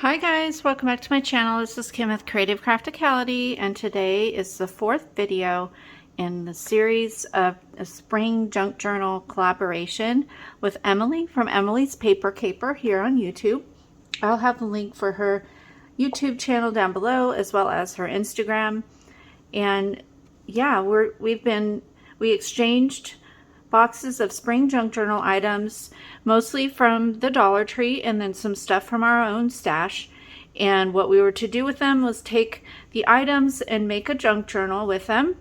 Hi guys, welcome back to my channel. This is Kim with Creative Crafticality, and today is the fourth video in the series of a spring junk journal collaboration with Emilee from Emilee's Paper Caper here on YouTube. I'll have the link for her YouTube channel down below as well as her Instagram. And yeah, we exchanged boxes of spring junk journal items, mostly from the Dollar Tree and then some stuff from our own stash. And what we were to do with them was take the items and make a junk journal with them.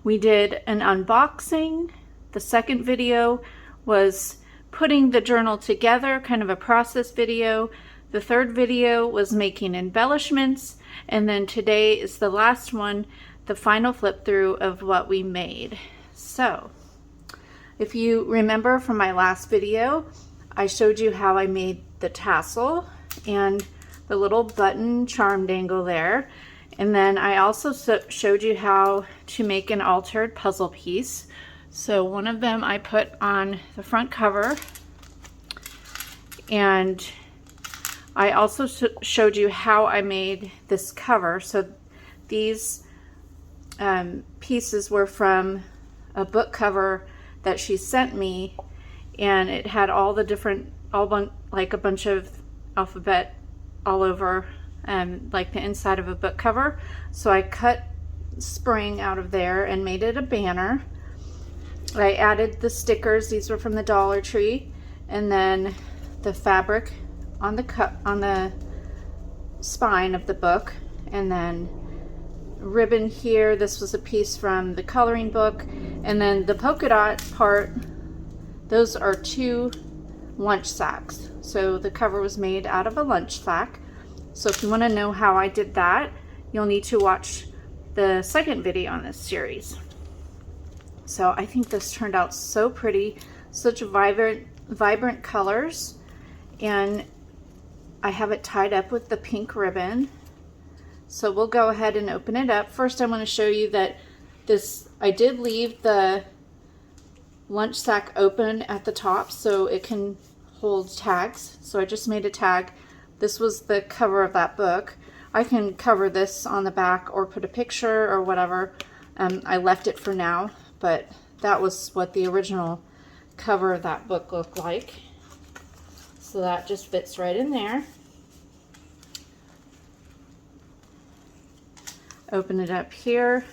We did an unboxing. The second video was putting the journal together, kind of a process video. The third video was making embellishments. And then today is the last one, the final flip through of what we made. So if you remember from my last video, I showed you how I made the tassel and the little button charm dangle there. And then I also showed you how to make an altered puzzle piece. So one of them I put on the front cover, and I also showed you how I made this cover. So these pieces were from a book cover that she sent me, and it had all the different, like a bunch of alphabet all over, like the inside of a book cover. So I cut spring out of there and made it a banner. I added the stickers, these were from the Dollar Tree, and then the fabric on the spine of the book, and then ribbon here. This was a piece from the coloring book, and then the polka dot part, those are 2 lunch sacks. So the cover was made out of a lunch sack. So if you want to know how I did that, you'll need to watch the second video on this series. So I think this turned out so pretty, such vibrant colors, and I have it tied up with the pink ribbon. So we'll go ahead and open it up. First, I want to show you that I did leave the lunch sack open at the top so it can hold tags. So I just made a tag. This was the cover of that book. I can cover this on the back or put a picture or whatever. I left it for now, but that was what the original cover of that book looked like. So that just fits right in there. Open it up here.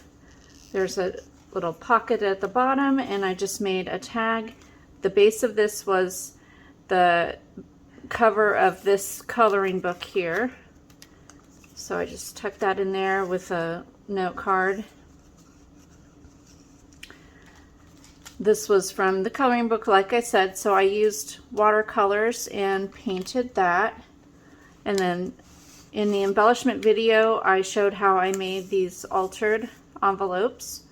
There's a little pocket at the bottom, and I just made a tag. The base of this was the cover of this coloring book here. So I just tucked that in there with a note card. This was from the coloring book, like I said, so I used watercolors and painted that. And then in the embellishment video, I showed how I made these altered envelopes.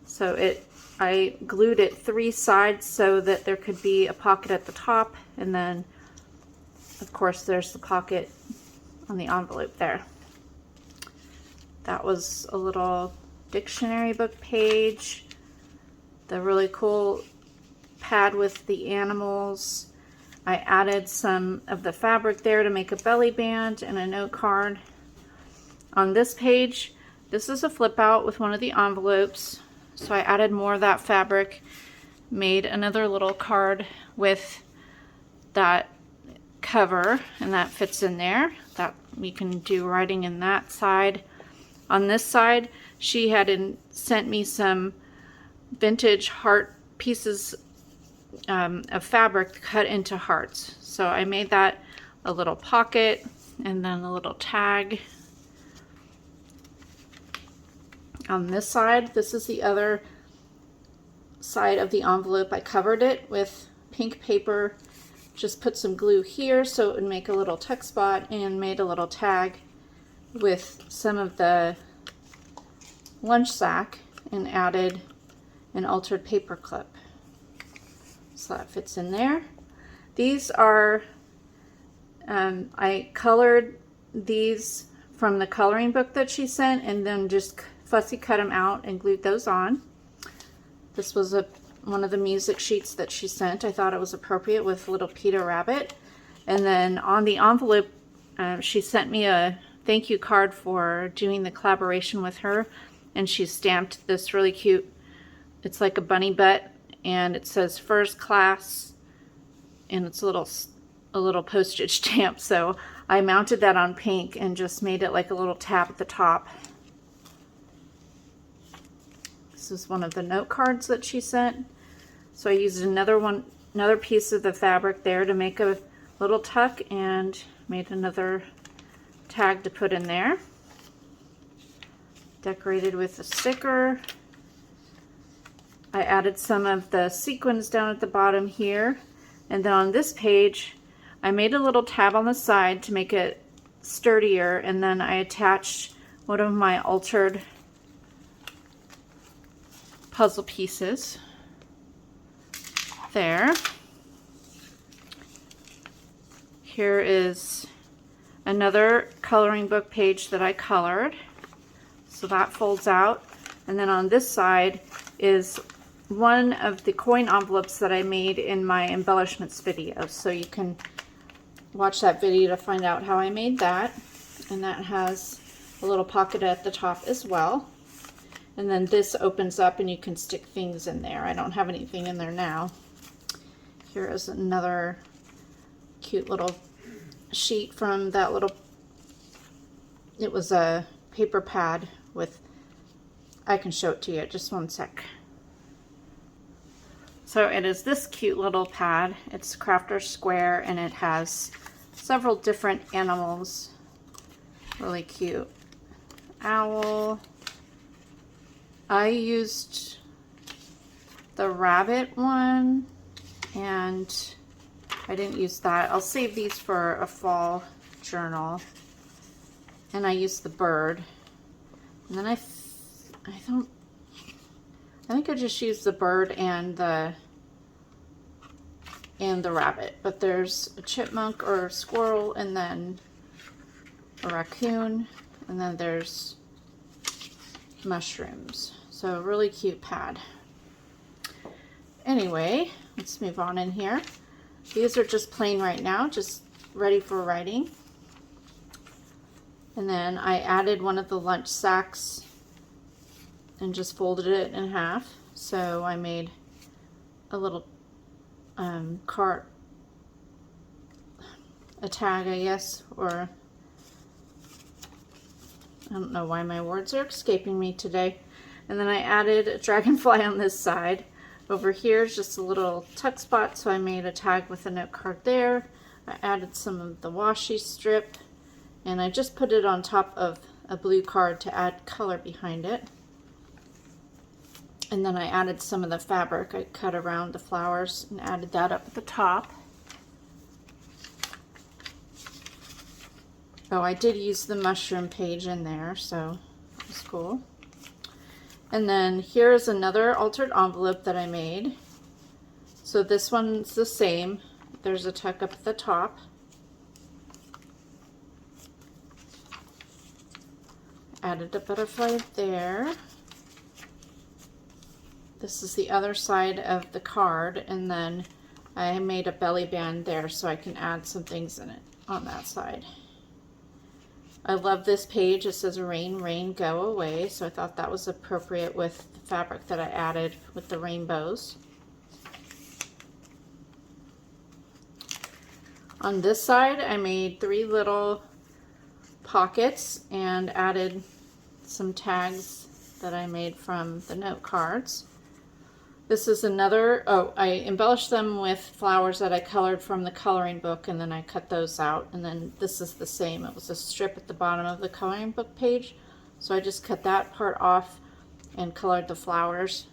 So I glued it 3 sides so that there could be a pocket at the top, and then of course there's the pocket on the envelope there. That was a little dictionary book page, the really cool pad with the animals. I added some of the fabric there to make a belly band and a note card. On this page, this is a flip out with one of the envelopes. So I added more of that fabric, made another little card with that cover, and that fits in there. That we can do writing in that side. On this side, she had sent me some vintage heart pieces of fabric cut into hearts. So I made that a little pocket and then a little tag. On this side, this is the other side of the envelope. I covered it with pink paper, just put some glue here so it would make a little tuck spot, and made a little tag with some of the lunch sack and added an altered paper clip. So that fits in there. These are, I colored these from the coloring book that she sent, and then just fussy cut them out and glued those on. This was one of the music sheets that she sent. I thought it was appropriate with little Peter Rabbit. And then on the envelope she sent me a thank you card for doing the collaboration with her, and she stamped this really cute, it's like a bunny butt, and it says first class, and it's a little postage stamp. So I mounted that on pink and just made it like a little tab at the top. This is one of the note cards that she sent. So I used another piece of the fabric there to make a little tuck and made another tag to put in there. Decorated with a sticker. I added some of the sequins down at the bottom here. And then on this page, I made a little tab on the side to make it sturdier, and then I attached one of my altered puzzle pieces there. Here is another coloring book page that I colored. So that folds out. And then on this side is one of the coin envelopes that I made in my embellishments video. So you can watch that video to find out how I made that. And that has a little pocket at the top as well. And then this opens up and you can stick things in there. I don't have anything in there now. Here is another cute little sheet from that little, it was a paper pad with, I can show it to you, just one sec. So it is this cute little pad. It's crafter square and it has several different animals. Really cute. Owl. I used the rabbit one and I didn't use that. I'll save these for a fall journal. And I used the bird. And then I think I just used the bird and the rabbit. But there's a chipmunk or a squirrel, and then a raccoon, and then there's mushrooms. So really cute pad. Anyway, let's move on in here. These are just plain right now, just ready for writing. And then I added one of the lunch sacks and just folded it in half. So I made a little cart, a tag, I guess, or I don't know why my words are escaping me today. And then I added a dragonfly on this side. Over here is just a little tuck spot, so I made a tag with a note card there. I added some of the washi strip, and I just put it on top of a blue card to add color behind it. And then I added some of the fabric I cut around the flowers and added that up at the top. Oh, I did use the mushroom page in there, so that was cool. And then here's another altered envelope that I made. So this one's the same. There's a tuck up at the top. Added a butterfly there. This is the other side of the card, and then I made a belly band there so I can add some things in it on that side. I love this page. It says rain, rain, go away. So I thought that was appropriate with the fabric that I added with the rainbows. On this side, I made 3 little pockets and added some tags that I made from the note cards. This is another, I embellished them with flowers that I colored from the coloring book, and then I cut those out. And then this is the same. It was a strip at the bottom of the coloring book page. So I just cut that part off and colored the flowers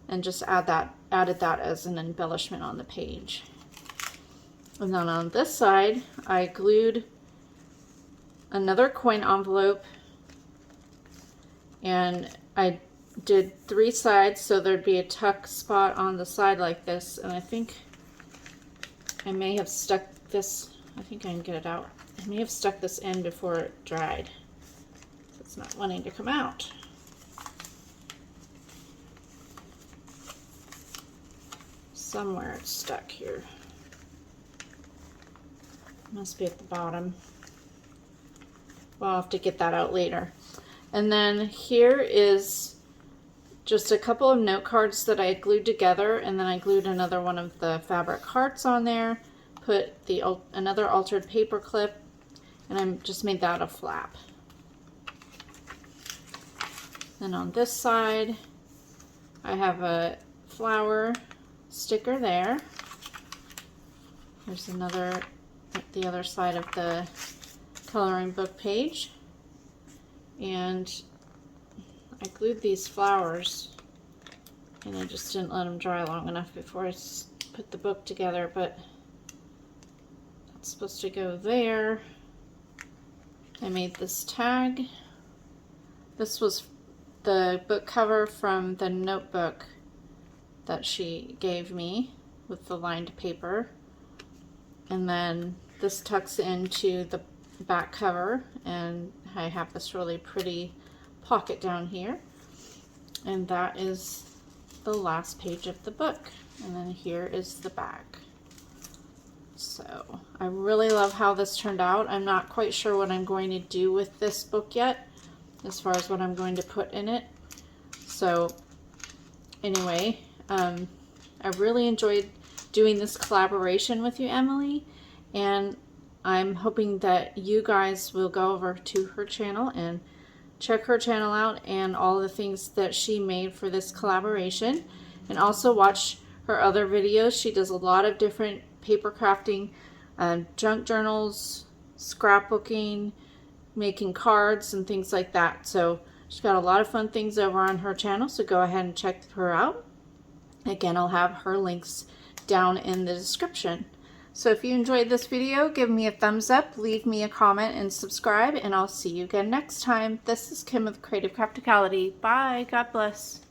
and just added that as an embellishment on the page. And then on this side, I glued another coin envelope, and I did 3 sides, so there'd be a tuck spot on the side like this. And I think I may have stuck this, I think I can get it out. I may have stuck this in before it dried. It's not wanting to come out. Somewhere it's stuck here. Must be at the bottom. I'll have to get that out later. And then here is just a couple of note cards that I glued together, and then I glued another one of the fabric hearts on there, put another altered paper clip, and I just made that a flap. Then on this side, I have a flower sticker there. There's another at the other side of the coloring book page. And I glued these flowers, and I just didn't let them dry long enough before I put the book together, but that's supposed to go there. I made this tag. This was the book cover from the notebook that she gave me with the lined paper. And then this tucks into the back cover, and I have this really pretty pocket down here. And that is the last page of the book. And then here is the back. So I really love how this turned out. I'm not quite sure what I'm going to do with this book yet, as far as what I'm going to put in it. So anyway, I really enjoyed doing this collaboration with you, Emilee, and I'm hoping that you guys will go over to her channel and check her channel out and all the things that she made for this collaboration, and also watch her other videos. She does a lot of different paper crafting, junk journals, scrapbooking, making cards and things like that. So she's got a lot of fun things over on her channel, so go ahead and check her out. Again, I'll have her links down in the description. So if you enjoyed this video, give me a thumbs up, leave me a comment, and subscribe, and I'll see you again next time. This is Kim with Creative Crafticality. Bye. God bless.